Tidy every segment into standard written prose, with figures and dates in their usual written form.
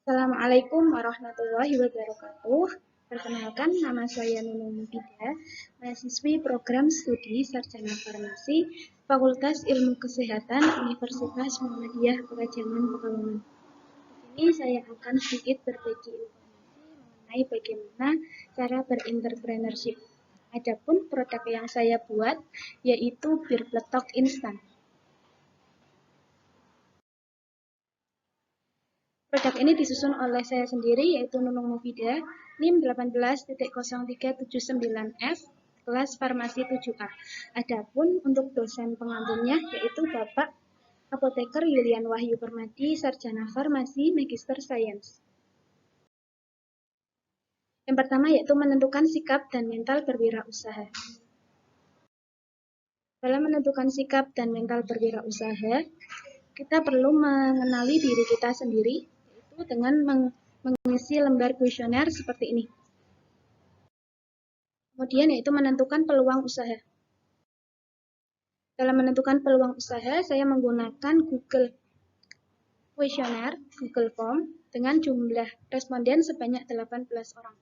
Assalamualaikum warahmatullahi wabarakatuh. Perkenalkan, nama saya Nunung Mufidah, mahasiswi program studi Sarjana Farmasi, Fakultas Ilmu Kesehatan, Universitas Muhammadiyah Pekajangan Pekalongan. Di sini saya akan sedikit berbagi informasi mengenai bagaimana cara berentrepreneurship. Adapun produk yang saya buat yaitu bir peletok instan. Produk ini disusun oleh saya sendiri, yaitu Nunung Mufidah, NIM 18.0379F, kelas Farmasi 7A. Adapun untuk dosen pengampunya, yaitu Bapak Apoteker Yulian Wahyu Permadi, Sarjana Farmasi, Magister Sains. Yang pertama yaitu menentukan sikap dan mental berwirausaha. Dalam menentukan sikap dan mental berwirausaha, kita perlu mengenali diri kita sendiri, yaitu dengan mengisi lembar kuesioner seperti ini. Kemudian yaitu menentukan peluang usaha. Dalam menentukan peluang usaha, saya menggunakan Google Questionnaire, Google Form, dengan jumlah responden sebanyak 18 orang.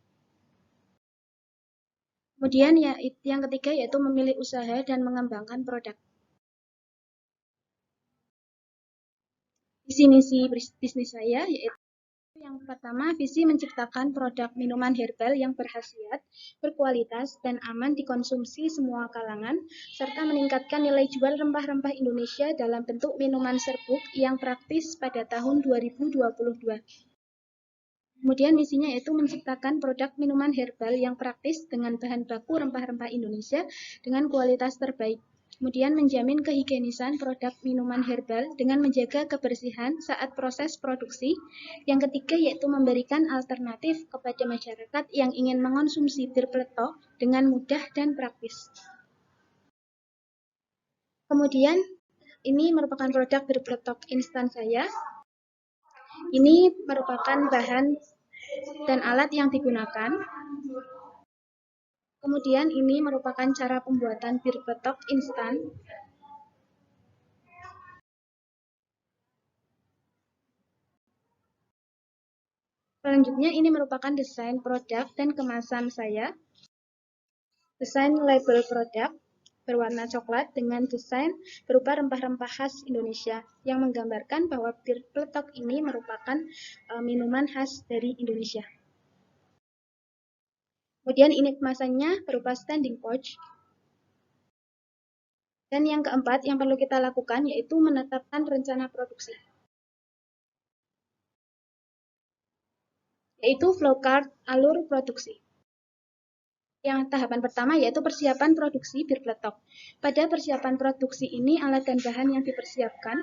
Kemudian yang ketiga yaitu memilih usaha dan mengembangkan produk. Visi misi bisnis saya yaitu yang pertama, visi menciptakan produk minuman herbal yang berkhasiat, berkualitas, dan aman dikonsumsi semua kalangan, serta meningkatkan nilai jual rempah-rempah Indonesia dalam bentuk minuman serbuk yang praktis pada tahun 2022. Kemudian misinya yaitu menciptakan produk minuman herbal yang praktis dengan bahan baku rempah-rempah Indonesia dengan kualitas terbaik. Kemudian menjamin kehigienisan produk minuman herbal dengan menjaga kebersihan saat proses produksi. Yang ketiga yaitu memberikan alternatif kepada masyarakat yang ingin mengonsumsi bir peletok dengan mudah dan praktis. Kemudian ini merupakan produk bir peletok instan saya. Ini merupakan bahan dan alat yang digunakan. Kemudian ini merupakan cara pembuatan bir peletok instan. Selanjutnya ini merupakan desain produk dan kemasan saya. Desain label produk berwarna coklat dengan desain berupa rempah-rempah khas Indonesia yang menggambarkan bahwa bir peletok ini merupakan minuman khas dari Indonesia. Kemudian ini kemasannya berupa standing pouch. Dan yang keempat yang perlu kita lakukan yaitu menetapkan rencana produksi. Yaitu flowchart alur produksi. Yang tahapan pertama yaitu persiapan produksi bir peletok. Pada persiapan produksi ini alat dan bahan yang dipersiapkan,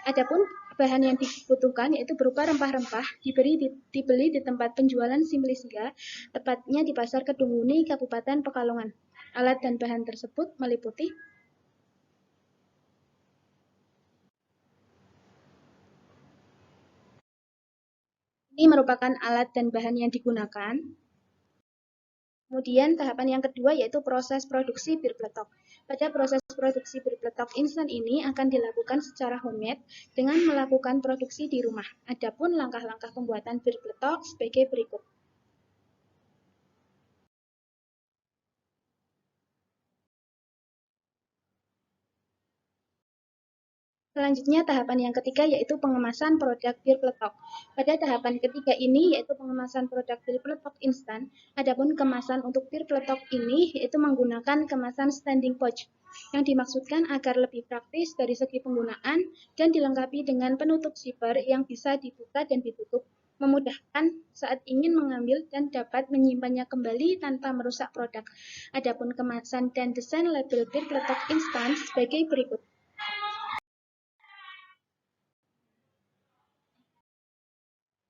adapun bahan yang dibutuhkan yaitu berupa rempah-rempah dibeli di tempat penjualan Simplisia, tepatnya di Pasar Kedunguni, Kabupaten Pekalongan. Alat dan bahan tersebut meliputi ini merupakan alat dan bahan yang digunakan. Kemudian tahapan yang kedua yaitu proses produksi bir peletok. Pada proses produksi bir peletok instan ini akan dilakukan secara homemade dengan melakukan produksi di rumah. Adapun langkah-langkah pembuatan bir peletok sebagai berikut. Selanjutnya tahapan yang ketiga yaitu pengemasan produk bir peletok. Pada tahapan ketiga ini yaitu pengemasan produk bir peletok instan. Adapun kemasan untuk bir peletok ini yaitu menggunakan kemasan standing pouch yang dimaksudkan agar lebih praktis dari segi penggunaan dan dilengkapi dengan penutup zipper yang bisa dibuka dan ditutup, memudahkan saat ingin mengambil dan dapat menyimpannya kembali tanpa merusak produk. Adapun kemasan dan desain label bir peletok instan sebagai berikut.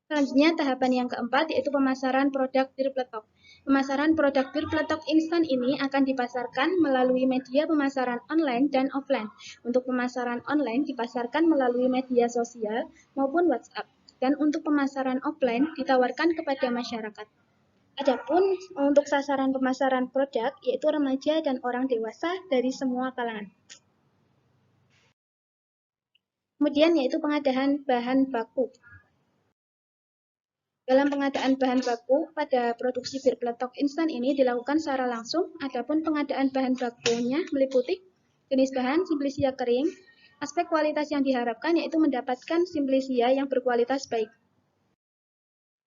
Selanjutnya tahapan yang keempat yaitu pemasaran produk bir peletok. Pemasaran produk bir peletok instan ini akan dipasarkan melalui media pemasaran online dan offline. Untuk pemasaran online dipasarkan melalui media sosial maupun WhatsApp. Dan untuk pemasaran offline ditawarkan kepada masyarakat. Adapun untuk sasaran pemasaran produk yaitu remaja dan orang dewasa dari semua kalangan. Kemudian yaitu pengadaan bahan baku. Dalam pengadaan bahan baku pada produksi bir peletok instan ini dilakukan secara langsung, adapun pengadaan bahan bakunya meliputi jenis bahan simplisia kering. Aspek kualitas yang diharapkan yaitu mendapatkan simplisia yang berkualitas baik.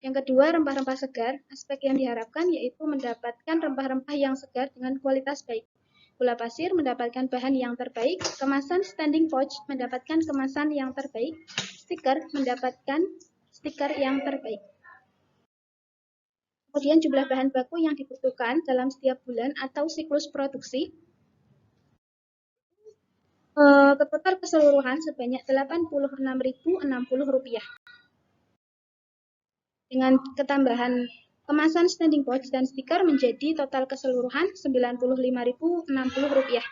Yang kedua, rempah-rempah segar. Aspek yang diharapkan yaitu mendapatkan rempah-rempah yang segar dengan kualitas baik. Gula pasir mendapatkan bahan yang terbaik, kemasan standing pouch mendapatkan kemasan yang terbaik, stiker mendapatkan stiker yang terbaik. Kemudian jumlah bahan baku yang dibutuhkan dalam setiap bulan atau siklus produksi total keseluruhan sebanyak Rp86.060. Dengan ketambahan kemasan standing pouch dan stiker menjadi total keseluruhan Rp95.060.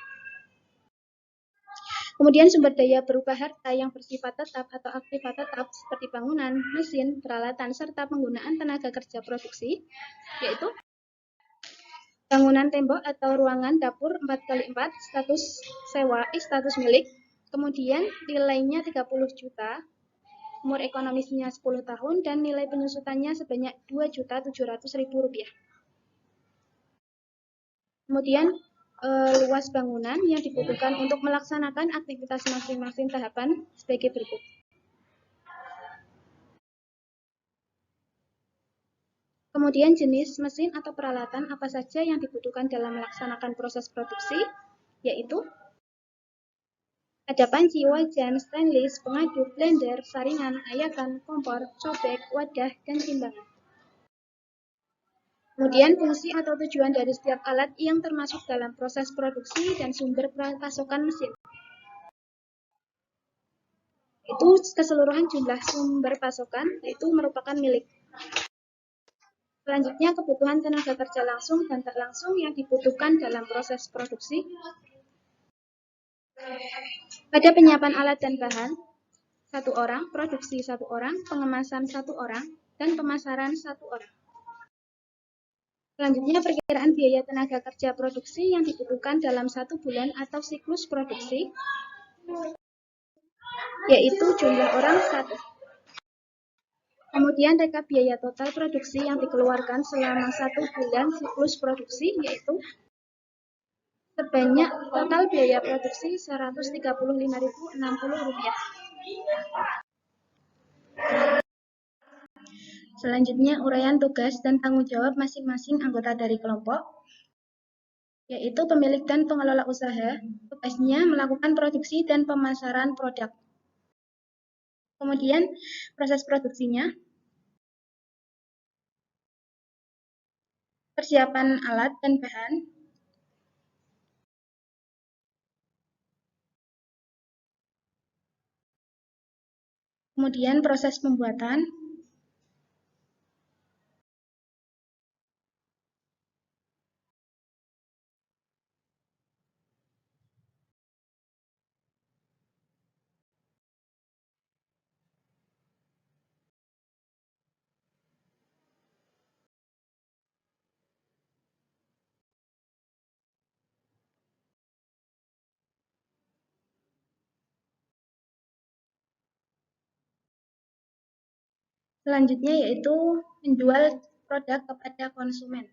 Kemudian sumber daya berubah harta yang bersifat tetap atau aktiva tetap seperti bangunan, mesin, peralatan, serta penggunaan tenaga kerja produksi, yaitu bangunan tembok atau ruangan dapur 4x4, status sewa, status milik, kemudian nilainya 30 juta, umur ekonomisnya 10 tahun, dan nilai penyusutannya sebanyak Rp2.700.000. Kemudian luas bangunan yang dibutuhkan untuk melaksanakan aktivitas masing-masing tahapan sebagai berikut. Kemudian jenis mesin atau peralatan apa saja yang dibutuhkan dalam melaksanakan proses produksi, yaitu ada panci, wajan, stainless, pengaduk, blender, saringan, ayakan, kompor, cobek, wadah, dan timbangan. Kemudian fungsi atau tujuan dari setiap alat yang termasuk dalam proses produksi dan sumber pasokan mesin. Itu keseluruhan jumlah sumber pasokan, itu merupakan milik. Selanjutnya, kebutuhan tenaga kerja langsung dan tak langsung yang dibutuhkan dalam proses produksi. Pada penyiapan alat dan bahan, 1 orang, produksi 1 orang, pengemasan 1 orang, dan pemasaran 1 orang. Selanjutnya, perkiraan biaya tenaga kerja produksi yang dibutuhkan dalam 1 bulan atau siklus produksi, yaitu jumlah orang 1. Kemudian rekap biaya total produksi yang dikeluarkan selama 1 bulan siklus produksi, yaitu sebanyak total biaya produksi Rp135.060. Selanjutnya, uraian tugas dan tanggung jawab masing-masing anggota dari kelompok, yaitu pemilik dan pengelola usaha. Tugasnya melakukan produksi dan pemasaran produk. Kemudian, proses produksinya, persiapan alat dan bahan, kemudian proses pembuatan, selanjutnya yaitu menjual produk kepada konsumen.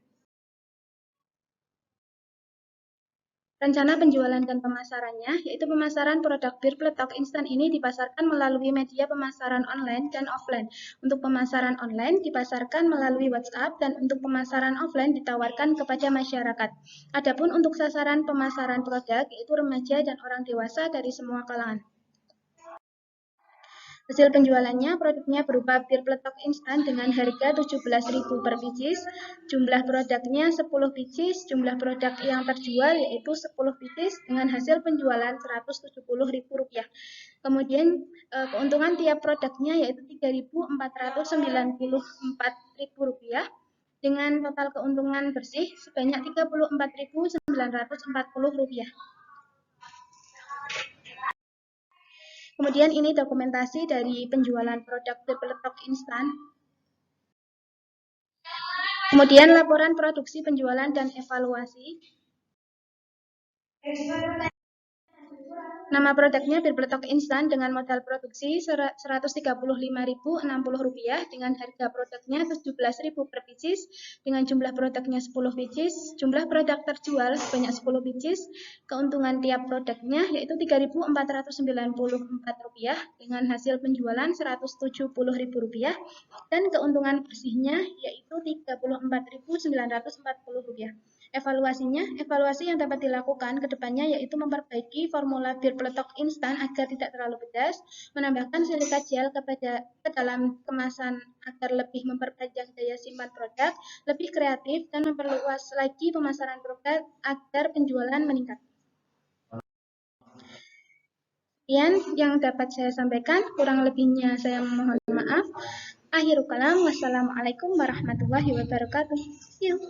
Rencana penjualan dan pemasarannya, yaitu pemasaran produk bir peletok instan ini dipasarkan melalui media pemasaran online dan offline. Untuk pemasaran online dipasarkan melalui WhatsApp dan untuk pemasaran offline ditawarkan kepada masyarakat. Adapun untuk sasaran pemasaran produk, yaitu remaja dan orang dewasa dari semua kalangan. Hasil penjualannya, produknya berupa bir peletok instan dengan harga Rp17.000 per pieces, jumlah produknya 10 pieces, jumlah produk yang terjual yaitu 10 pieces dengan hasil penjualan Rp170.000. Kemudian keuntungan tiap produknya yaitu Rp3.494.000 dengan total keuntungan bersih sebanyak Rp34.940. Kemudian ini dokumentasi dari penjualan produk bir peletok instan. Kemudian laporan produksi, penjualan, dan evaluasi. Nama produknya bir peletok instan dengan modal produksi Rp135.060 dengan harga produknya Rp17.000 per pieces dengan jumlah produknya 10 pieces, jumlah produk terjual sebanyak 10 pieces, keuntungan tiap produknya yaitu Rp3.494 dengan hasil penjualan Rp170.000 dan keuntungan bersihnya yaitu Rp34.940. Evaluasi yang dapat dilakukan ke depannya yaitu memperbaiki formula bir peletok instan agar tidak terlalu pedas, menambahkan silika gel ke dalam kemasan agar lebih memperpanjang daya simpan produk, lebih kreatif, dan memperluas lagi pemasaran produk agar penjualan meningkat. Sekian yang dapat saya sampaikan, kurang lebihnya saya mohon maaf. Akhirul kalam, wassalamualaikum warahmatullahi wabarakatuh. See you.